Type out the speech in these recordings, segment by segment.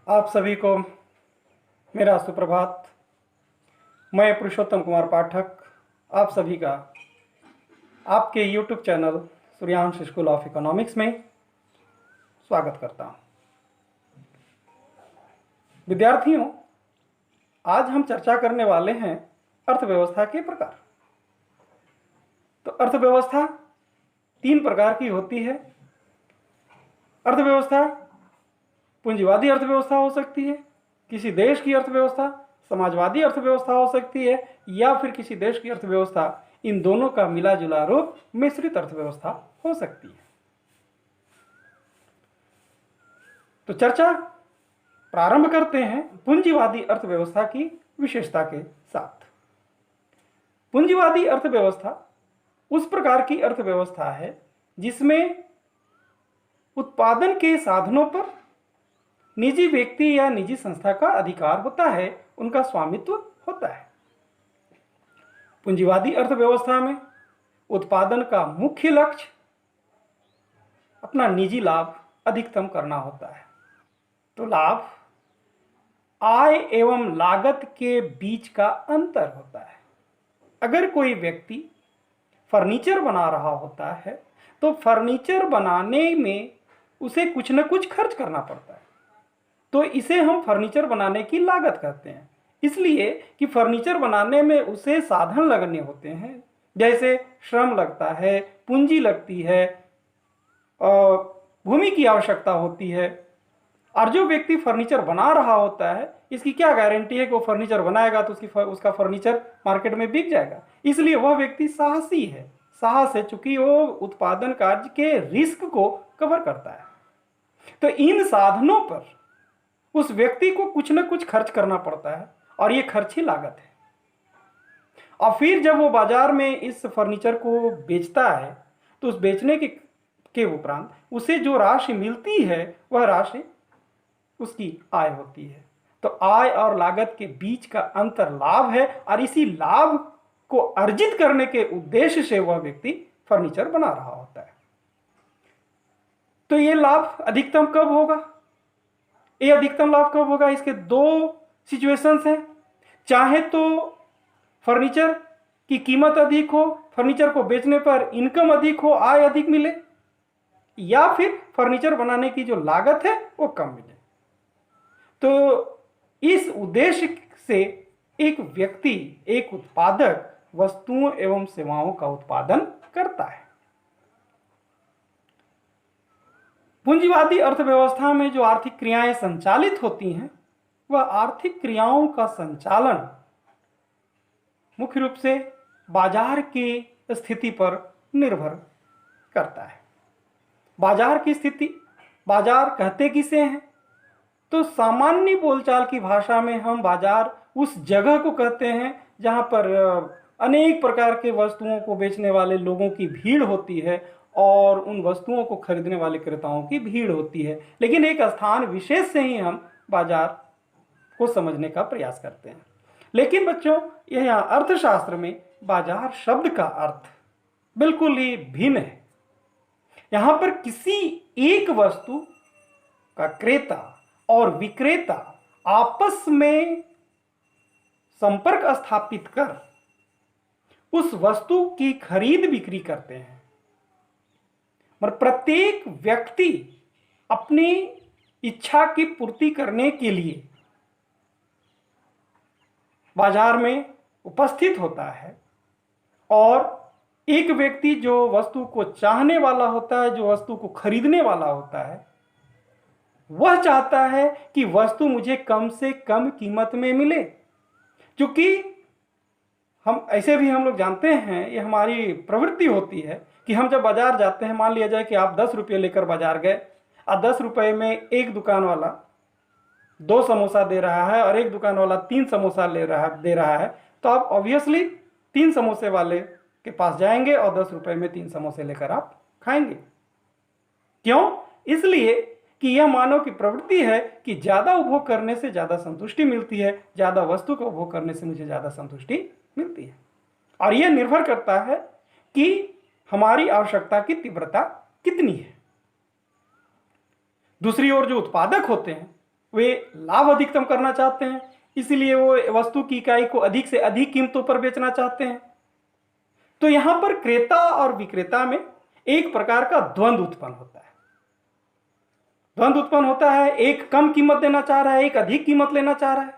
आप सभी को मेरा सुप्रभात। मैं पुरुषोत्तम कुमार पाठक आप सभी का आपके YouTube channel Suryansh school of economics में स्वागत करता हूं। विद्यार्थियों, आज हम चर्चा करने वाले हैं अर्थव्यवस्था के प्रकार। तो अर्थव्यवस्था 3 प्रकार की होती है। अर्थव्यवस्था पूंजीवादी अर्थव्यवस्था हो सकती है, किसी देश की अर्थव्यवस्था समाजवादी अर्थव्यवस्था हो सकती है, या फिर किसी देश की अर्थव्यवस्था इन दोनों का मिला जुला रूप मिश्रित अर्थव्यवस्था हो सकती है। तो चर्चा प्रारंभ करते हैं पूंजीवादी अर्थव्यवस्था की विशेषता के साथ। पूंजीवादी अर्थव्यवस्था उस प्रकार की अर्थव्यवस्था है जिसमें उत्पादन के साधनों पर निजी व्यक्ति या निजी संस्था का अधिकार होता है, उनका स्वामित्व होता है। पूंजीवादी अर्थव्यवस्था में उत्पादन का मुख्य लक्ष्य अपना निजी लाभ अधिकतम करना होता है। तो लाभ आय एवं लागत के बीच का अंतर होता है। अगर कोई व्यक्ति फर्नीचर बना रहा होता है तो फर्नीचर बनाने में उसे कुछ न कुछ खर्च करना पड़ता है, तो इसे हम फर्नीचर बनाने की लागत कहते हैं। इसलिए कि फर्नीचर बनाने में उसे साधन लगने होते हैं, जैसे श्रम लगता है, पूंजी लगती है, भूमि की आवश्यकता होती है। और जो व्यक्ति फर्नीचर बना रहा होता है, इसकी क्या गारंटी है कि वो फर्नीचर बनाएगा तो उसका फर्नीचर मार्केट में बिक जाएगा। इसलिए वह व्यक्ति साहसी है। साहस है चूंकि वो उत्पादन कार्य के रिस्क को कवर करता है। तो इन साधनों पर उस व्यक्ति को कुछ न कुछ खर्च करना पड़ता है, और ये खर्च ही लागत है। और फिर जब वो बाजार में इस फर्नीचर को बेचता है तो उस बेचने के उपरांत उसे जो राशि मिलती है वह राशि उसकी आय होती है। तो आय और लागत के बीच का अंतर लाभ है, और इसी लाभ को अर्जित करने के उद्देश्य से वह व्यक्ति फर्नीचर बना रहा होता है। तो ये लाभ अधिकतम कब होगा? ये अधिकतम लाभ कब होगा? इसके 2 सिचुएशंस हैं। चाहे तो फर्नीचर की कीमत अधिक हो, फर्नीचर को बेचने पर इनकम अधिक हो, आय अधिक मिले, या फिर फर्नीचर बनाने की जो लागत है वो कम मिले। तो इस उद्देश्य से एक व्यक्ति, एक उत्पादक वस्तुओं एवं सेवाओं का उत्पादन करता है। पूंजीवादी अर्थव्यवस्था में जो आर्थिक क्रियाएं संचालित होती हैं, वह आर्थिक क्रियाओं का संचालन मुख्य रूप से बाजार की स्थिति पर निर्भर करता है। बाजार की स्थिति, बाजार कहते किसे हैं? तो सामान्य बोलचाल की भाषा में हम बाजार उस जगह को कहते हैं जहां पर अनेक प्रकार के वस्तुओं को बेचने वाले लोगों की भीड़ होती है और उन वस्तुओं को खरीदने वाले क्रेताओं की भीड़ होती है। लेकिन एक स्थान विशेष से ही हम बाजार को समझने का प्रयास करते हैं। लेकिन बच्चों, यहाँ अर्थशास्त्र में बाजार शब्द का अर्थ बिल्कुल ही भिन्न है। यहां पर किसी एक वस्तु का क्रेता और विक्रेता आपस में संपर्क स्थापित कर उस वस्तु की खरीद बिक्री करते हैं। मतलब प्रत्येक व्यक्ति अपनी इच्छा की पूर्ति करने के लिए बाजार में उपस्थित होता है, और एक व्यक्ति जो वस्तु को चाहने वाला होता है, जो वस्तु को खरीदने वाला होता है, वह चाहता है कि वस्तु मुझे कम से कम कीमत में मिले। क्योंकि हम लोग जानते हैं, ये हमारी प्रवृत्ति होती है कि हम जब बाजार जाते हैं, मान लिया जाए कि आप 10 रुपये लेकर बाजार गए, और 10 रुपये में एक दुकान वाला 2 समोसा दे रहा है और एक दुकान वाला 3 समोसा दे रहा है, तो आप ऑब्वियसली 3 समोसे वाले के पास जाएंगे और 10 रुपये में 3 समोसे लेकर आप खाएंगे। क्यों? इसलिए कि यह मानव की प्रवृत्ति है कि ज्यादा उपभोग करने से ज्यादा संतुष्टि मिलती है, ज्यादा वस्तु का उपभोग करने से मुझे ज्यादा संतुष्टि मिलती है। और यह निर्भर करता है कि हमारी आवश्यकता की तीव्रता कितनी है। दूसरी ओर जो उत्पादक होते हैं वे लाभ अधिकतम करना चाहते हैं, इसलिए वो वस्तु की इकाई को अधिक से अधिक कीमतों पर बेचना चाहते हैं। तो यहां पर क्रेता और विक्रेता में एक प्रकार का द्वंद्व उत्पन्न होता है। द्वंद्व उत्पन्न होता है, एक कम कीमत देना चाह रहा है, एक अधिक कीमत लेना चाह रहा है।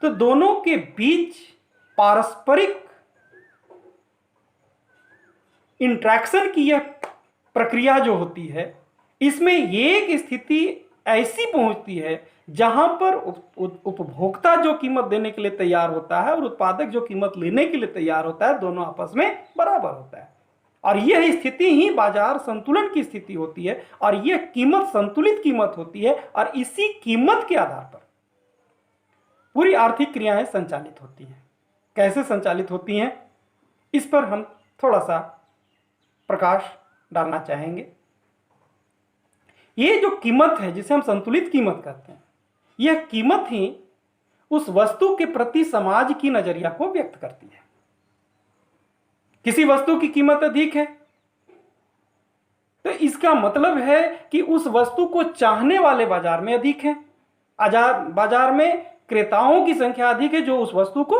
तो दोनों के बीच पारस्परिक इंट्रैक्शन की यह प्रक्रिया जो होती है, इसमें एक स्थिति ऐसी पहुंचती है जहां पर उपभोक्ता जो कीमत देने के लिए तैयार होता है और उत्पादक जो कीमत लेने के लिए तैयार होता है, दोनों आपस में बराबर होता है। और यह स्थिति ही बाजार संतुलन की स्थिति होती है, और यह कीमत संतुलित कीमत होती है, और इसी कीमत के आधार पर पूरी आर्थिक क्रियाएं संचालित होती हैं। कैसे संचालित होती हैं, इस पर हम थोड़ा सा प्रकाश डालना चाहेंगे। ये जो कीमत है, जिसे हम संतुलित कीमत कहते हैं, यह कीमत ही उस वस्तु के प्रति समाज की नजरिया को व्यक्त करती है। किसी वस्तु की कीमत अधिक है तो इसका मतलब है कि उस वस्तु को चाहने वाले बाजार में अधिक हैं। बाजार में क्रेताओं की संख्या अधिक है जो उस वस्तु को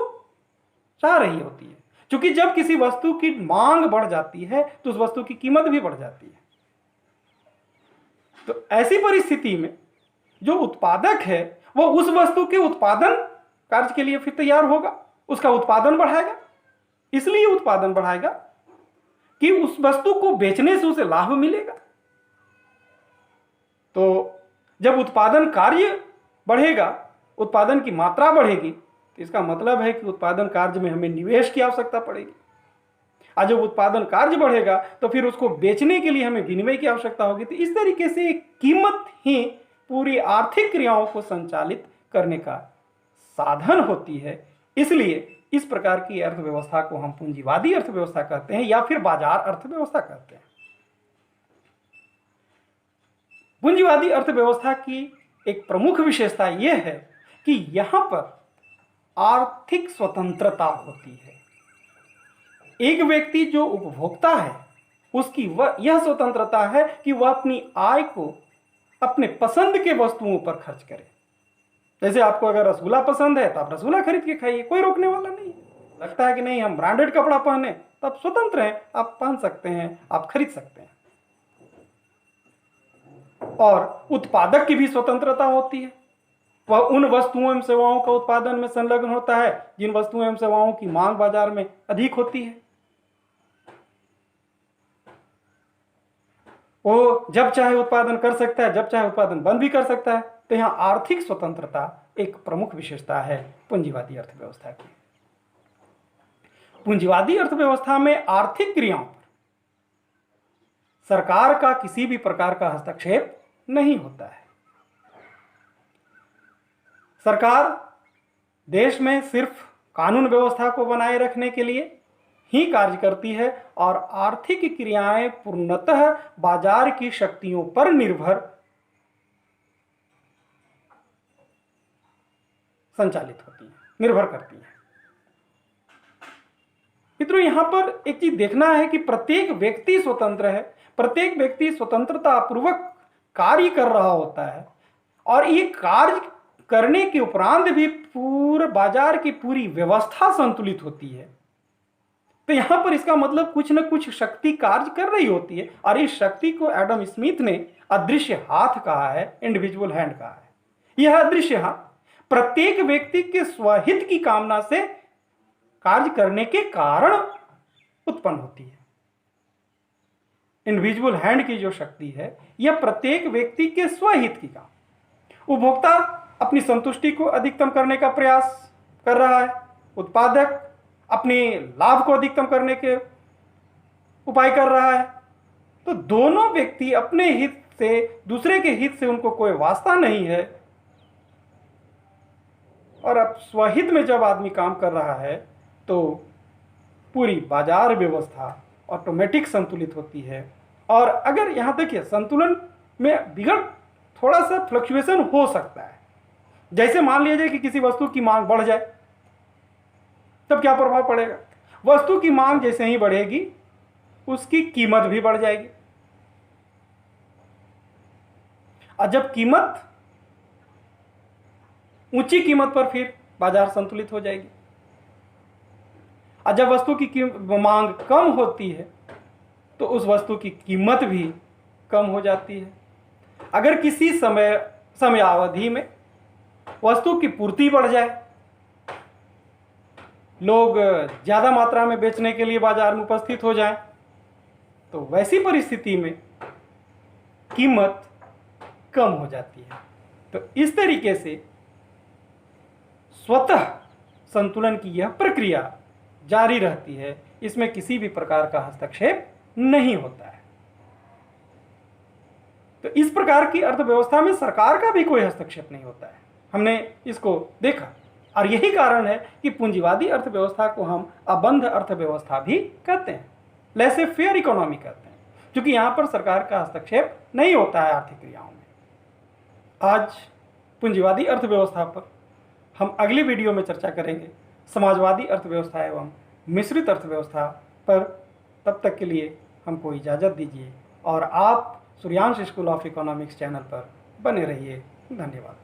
चाह रही होती है। क्योंकि जब किसी वस्तु की मांग बढ़ जाती है तो उस वस्तु की कीमत भी बढ़ जाती है। तो ऐसी परिस्थिति में जो उत्पादक है वो उस वस्तु के उत्पादन कार्य के लिए फिर तैयार होगा, उसका उत्पादन बढ़ाएगा। इसलिए उत्पादन बढ़ाएगा कि उस वस्तु को बेचने से उसे लाभ मिलेगा। तो जब उत्पादन कार्य बढ़ेगा, उत्पादन की मात्रा बढ़ेगी, तो इसका मतलब है कि उत्पादन कार्य में हमें निवेश की आवश्यकता पड़ेगी। और जब उत्पादन कार्य बढ़ेगा तो फिर उसको बेचने के लिए हमें विनिमय की आवश्यकता होगी। तो इस तरीके से कीमत ही पूरी आर्थिक क्रियाओं को संचालित करने का साधन होती है। इसलिए इस प्रकार की अर्थव्यवस्था को हम पूंजीवादी अर्थव्यवस्था कहते हैं या फिर बाजार अर्थव्यवस्था कहते हैं। पूंजीवादी अर्थव्यवस्था की एक प्रमुख विशेषता यह है कि यहां पर आर्थिक स्वतंत्रता होती है। एक व्यक्ति जो उपभोक्ता है उसकी यह स्वतंत्रता है कि वह अपनी आय को अपने पसंद के वस्तुओं पर खर्च करे। जैसे आपको अगर रसगुल्ला पसंद है तो आप रसगुल्ला खरीद के खाइए, कोई रोकने वाला नहीं। लगता है कि नहीं हम ब्रांडेड कपड़ा पहने, तो आप स्वतंत्र हैं, आप पहन सकते हैं, आप खरीद सकते हैं। और उत्पादक की भी स्वतंत्रता होती है। वह उन वस्तुओं एवं सेवाओं का उत्पादन में संलग्न होता है जिन वस्तुओं एवं सेवाओं की मांग बाजार में अधिक होती है। वो जब चाहे उत्पादन कर सकता है, जब चाहे उत्पादन बंद भी कर सकता है। तो यहाँ आर्थिक स्वतंत्रता एक प्रमुख विशेषता है पूंजीवादी अर्थव्यवस्था की। पूंजीवादी अर्थव्यवस्था में आर्थिक क्रियाओं पर सरकार का किसी भी प्रकार का हस्तक्षेप नहीं होता है। सरकार देश में सिर्फ कानून व्यवस्था को बनाए रखने के लिए ही कार्य करती है और आर्थिक क्रियाएं पूर्णतः बाजार की शक्तियों पर संचालित होती है, निर्भर करती है। मित्रों, यहां पर एक चीज देखना है कि प्रत्येक व्यक्ति स्वतंत्र है, प्रत्येक व्यक्ति स्वतंत्रता पूर्वक कार्य कर रहा होता है और ये कार्य करने के उपरांत भी पूरे बाजार की पूरी व्यवस्था संतुलित होती है। तो यहां पर इसका मतलब कुछ न कुछ शक्ति कार्य कर रही होती है और इस शक्ति को एडम स्मिथ ने अदृश्य हाथ कहा है, इनविजिबल हैंड कहा है। यह अदृश्य हाथ प्रत्येक व्यक्ति के स्वहित की कामना से कार्य करने के कारण उत्पन्न होती है। इनविजिबल हैंड की जो शक्ति है यह प्रत्येक व्यक्ति के स्वहित की काम। उपभोक्ता अपनी संतुष्टि को अधिकतम करने का प्रयास कर रहा है, उत्पादक अपने लाभ को अधिकतम करने के उपाय कर रहा है। तो दोनों व्यक्ति अपने हित से, दूसरे के हित से उनको कोई वास्ता नहीं है। और अब स्वहित में जब आदमी काम कर रहा है तो पूरी बाजार व्यवस्था ऑटोमेटिक संतुलित होती है। और अगर यहां देखिए संतुलन में बिगड़ थोड़ा सा फ्लक्चुएशन हो सकता है। जैसे मान लीजिए कि किसी वस्तु की मांग बढ़ जाए, तब क्या प्रभाव पड़ेगा? वस्तु की मांग जैसे ही बढ़ेगी उसकी कीमत भी बढ़ जाएगी। और जब कीमत ऊंची कीमत पर फिर बाजार संतुलित हो जाएगी। और जब वस्तु की मांग कम होती है तो उस वस्तु की कीमत भी कम हो जाती है। अगर किसी समयावधि में वस्तु की पूर्ति बढ़ जाए, लोग ज़्यादा मात्रा में बेचने के लिए बाजार में उपस्थित हो जाएं, तो वैसी परिस्थिति में कीमत कम हो जाती है। तो इस तरीके से स्वतः संतुलन की यह प्रक्रिया जारी रहती है, इसमें किसी भी प्रकार का हस्तक्षेप नहीं होता है। तो इस प्रकार की अर्थव्यवस्था में सरकार का भी कोई हस्तक्षेप नहीं होता है, हमने इसको देखा। और यही कारण है कि पूंजीवादी अर्थव्यवस्था को हम अबंध अर्थव्यवस्था भी कहते हैं, लेसे फेयर इकोनॉमी कहते हैं, क्योंकि यहाँ पर सरकार का हस्तक्षेप नहीं होता है आर्थिक क्रियाओं में। आज पूंजीवादी अर्थव्यवस्था पर हम अगली वीडियो में चर्चा करेंगे समाजवादी अर्थव्यवस्था एवं मिश्रित अर्थव्यवस्था पर। तब तक के लिए हमको इजाज़त दीजिए और आप Suryansh school of economics channel पर बने रहिए। धन्यवाद।